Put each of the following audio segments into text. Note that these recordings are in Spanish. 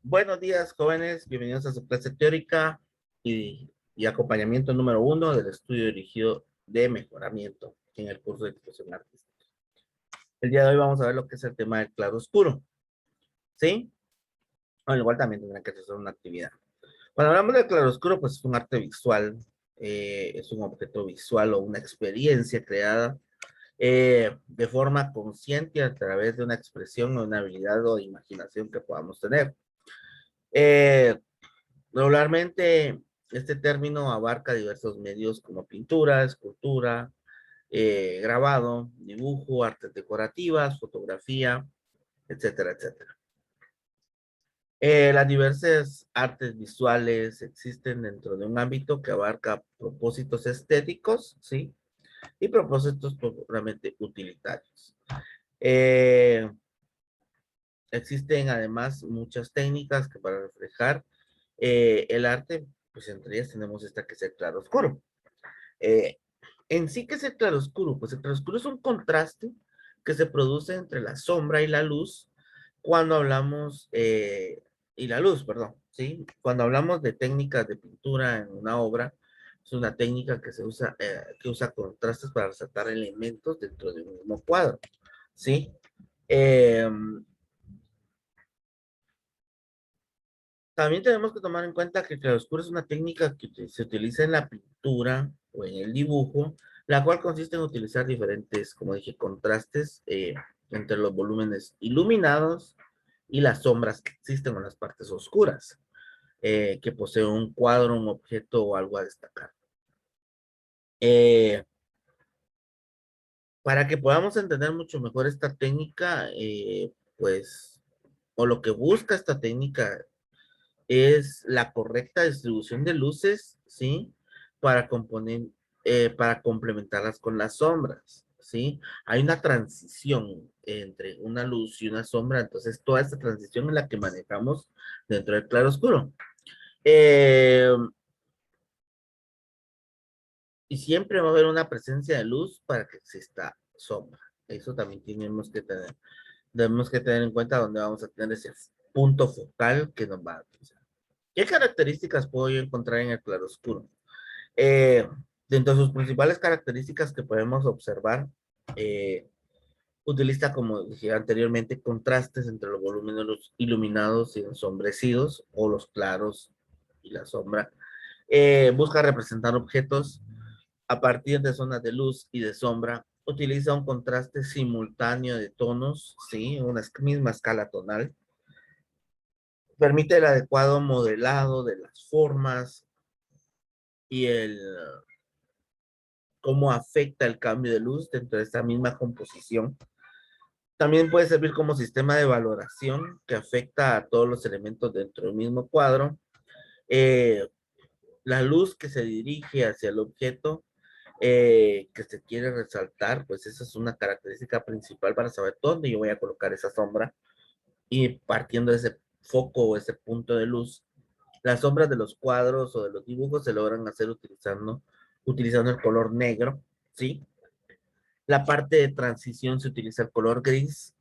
Buenos días, jóvenes. Bienvenidos a su clase teórica y acompañamiento número 1 del estudio dirigido de mejoramiento en el curso de expresión artística. El día de hoy vamos a ver lo que es el tema del claroscuro, ¿sí? Al igual también tendrán que hacer una actividad. Cuando hablamos del claroscuro, pues es un arte visual, es un objeto visual o una experiencia creada de forma consciente a través de una expresión o una habilidad o imaginación que podamos tener. Eh, Regularmente, este término abarca diversos medios como pintura, escultura, grabado, dibujo, artes decorativas, fotografía, etcétera, etcétera. Las diversas artes visuales existen dentro de un ámbito que abarca propósitos estéticos, ¿sí? Y propósitos puramente utilitarios. Eh, Existen además muchas técnicas que para reflejar el arte, pues entre ellas tenemos esta que es el claroscuro. Eh, en sí, ¿qué es el claroscuro? Pues el claroscuro es un contraste que se produce entre la sombra y la luz cuando hablamos, y la luz, perdón, ¿sí? Cuando hablamos de técnicas de pintura en una obra, es una técnica que usa contrastes para resaltar elementos dentro de un mismo cuadro, ¿sí? Eh, También tenemos que tomar en cuenta que el claroscuro es una técnica que se utiliza en la pintura o en el dibujo, la cual consiste en utilizar diferentes, como dije, contrastes entre los volúmenes iluminados y las sombras que existen en las partes oscuras, que posee un cuadro, un objeto o algo a destacar. Eh, para que podamos entender mucho mejor esta técnica, pues, o lo que busca esta técnica es la correcta distribución de luces, ¿sí? Para componer, para complementarlas con las sombras, ¿sí? Hay una transición entre una luz y una sombra, entonces toda esta transición es la que manejamos dentro del claroscuro. Eh, y siempre va a haber una presencia de luz para que exista sombra. Eso también debemos que tener en cuenta donde vamos a tener ese punto focal que nos va a utilizar. ¿Qué características puedo yo encontrar en el claroscuro? Eh, Dentro de sus principales características que podemos observar, eh, utiliza, como dije anteriormente, contrastes entre los volúmenes iluminados y ensombrecidos, o los claros y la sombra. Busca representar objetos a partir de zonas de luz y de sombra. Utiliza un contraste simultáneo de tonos, ¿sí? Una misma escala tonal. Permite el adecuado modelado de las formas y cómo afecta el cambio de luz dentro de esta misma composición. También puede servir como sistema de valoración que afecta a todos los elementos dentro del mismo cuadro. Eh, la luz que se dirige hacia el objeto que se quiere resaltar, pues esa es una característica principal para saber dónde yo voy a colocar esa sombra, y partiendo de ese foco o ese punto de luz, las sombras de los cuadros o de los dibujos se logran hacer utilizando el color negro, ¿sí? La parte de transición se utiliza el color gris,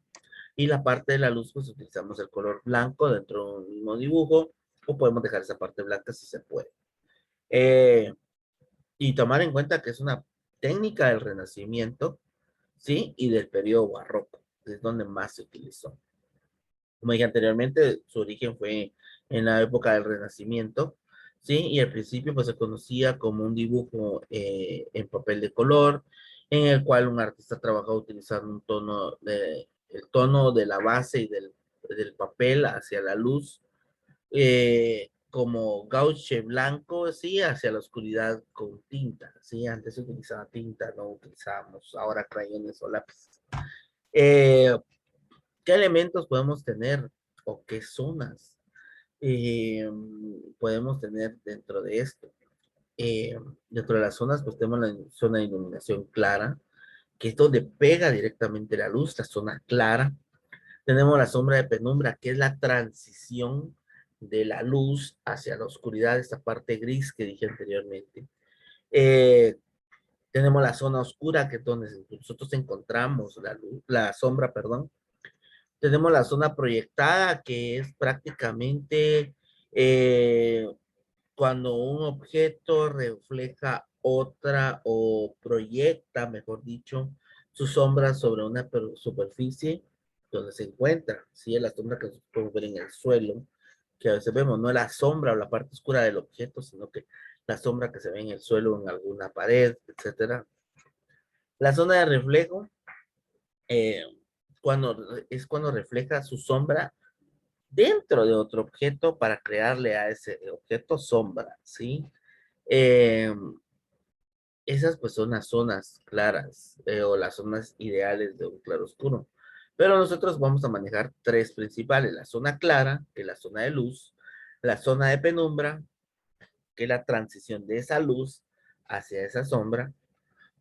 y la parte de la luz pues utilizamos el color blanco dentro de un mismo dibujo, o podemos dejar esa parte blanca si se puede. Eh, y tomar en cuenta que es una técnica del Renacimiento, ¿sí? Y del periodo barroco, que es donde más se utilizó. Como dije anteriormente, su origen fue en la época del Renacimiento, ¿sí? Y al principio pues se conocía como un dibujo en papel de color, en el cual un artista trabajaba utilizando el tono de la base y del papel hacia la luz, como gauche blanco, sí, hacia la oscuridad con tinta, sí, antes se utilizaba tinta, no utilizábamos ahora crayones o lápices. Eh, ¿Qué elementos podemos tener o qué zonas podemos tener dentro de esto? Dentro de las zonas, pues tenemos la zona de iluminación clara, que es donde pega directamente la luz, la zona clara. Tenemos la sombra de penumbra, que es la transición de la luz hacia la oscuridad, esta parte gris que dije anteriormente. Eh, Tenemos la zona oscura, que es donde nosotros encontramos la sombra, perdón, Tenemos la zona proyectada, que es prácticamente eh, cuando un objeto refleja otra o proyecta, mejor dicho, su sombra sobre una superficie donde se encuentra. Sí, es la sombra que podemos ver en el suelo, que a veces vemos, no la sombra o la parte oscura del objeto, sino que la sombra que se ve en el suelo, en alguna pared, etcétera. La zona de reflejo eh, es cuando refleja su sombra dentro de otro objeto para crearle a ese objeto sombra, ¿sí? Eh, Esas pues son las zonas claras o las zonas ideales de un claroscuro. Pero nosotros vamos a manejar tres principales: la zona clara, que es la zona de luz; la zona de penumbra, que es la transición de esa luz hacia esa sombra,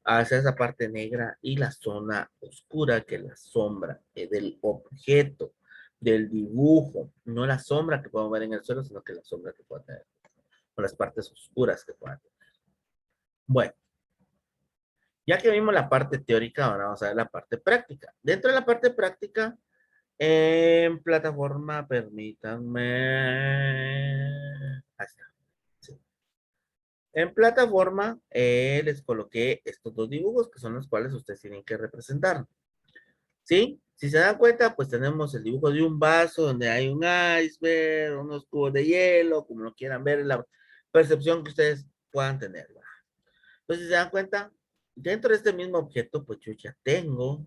hacia esa parte negra; y la zona oscura, que es la sombra del objeto, del dibujo, no la sombra que podemos ver en el suelo, sino que la sombra que pueda tener, o las partes oscuras que pueda tener. Bueno, ya que vimos la parte teórica, ahora vamos a ver la parte práctica. Dentro de la parte práctica, en plataforma, permítanme. Ahí está. Sí. En plataforma, les coloqué estos dos dibujos que son los cuales ustedes tienen que representar. ¿Sí? Si se dan cuenta, pues tenemos el dibujo de un vaso donde hay un iceberg, unos cubos de hielo, como lo quieran ver, la percepción que ustedes puedan tener. Entonces, si se dan cuenta, dentro de este mismo objeto, pues yo ya tengo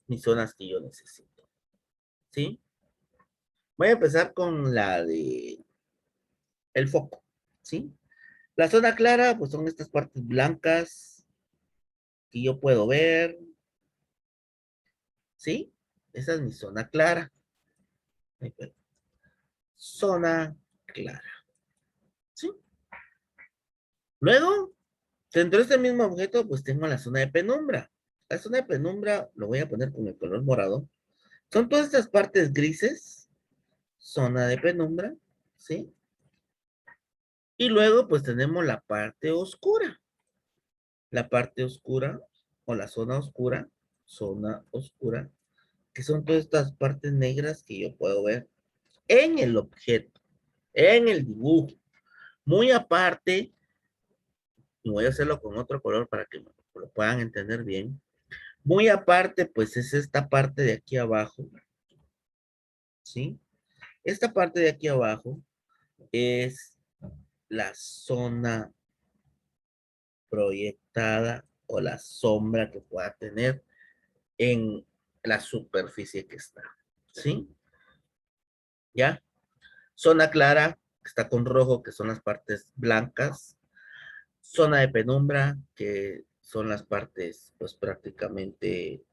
mis zonas que yo necesito. ¿Sí? Voy a empezar con la de el foco. ¿Sí? La zona clara, pues son estas partes blancas que yo puedo ver. ¿Sí? Esa es mi zona clara. Zona clara. ¿Sí? Luego, dentro de este mismo objeto, pues tengo la zona de penumbra. La zona de penumbra lo voy a poner con el color morado. Son todas estas partes grises, zona de penumbra, ¿sí? Y luego, pues tenemos la parte oscura. La parte oscura o la zona oscura, que son todas estas partes negras que yo puedo ver en el objeto, en el dibujo. Muy aparte, y voy a hacerlo con otro color para que lo puedan entender bien. Muy aparte, pues es esta parte de aquí abajo, ¿sí? Esta parte de aquí abajo es la zona proyectada o la sombra que pueda tener en la superficie que está, ¿sí? ¿Ya? Zona clara, que está con rojo, que son las partes blancas. Zona de penumbra, que son las partes, pues prácticamente,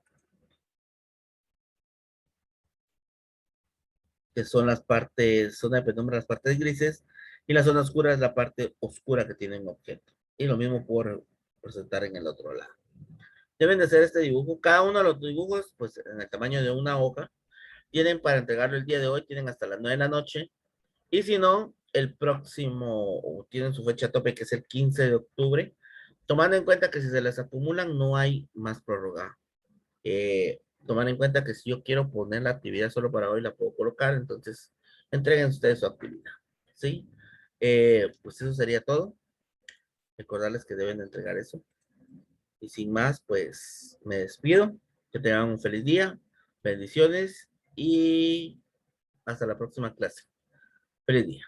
que son las partes, zona de penumbra, las partes grises, y la zona oscura es la parte oscura que tiene un objeto. Y lo mismo puedo presentar en el otro lado. Deben de hacer este dibujo. Cada uno de los dibujos, pues en el tamaño de una hoja. Tienen para entregarlo el día de hoy, tienen hasta las 9 de la noche. Y si no, el próximo, o tienen su fecha tope, que es el 15 de octubre, tomando en cuenta que si se les acumulan, no hay más prórroga. Tomando en cuenta que si yo quiero poner la actividad solo para hoy, la puedo colocar, entonces entreguen ustedes su actividad. ¿Sí? Pues eso sería todo. Recordarles que deben entregar eso. Y sin más, pues me despido. Que tengan un feliz día. Bendiciones y hasta la próxima clase. Feliz día.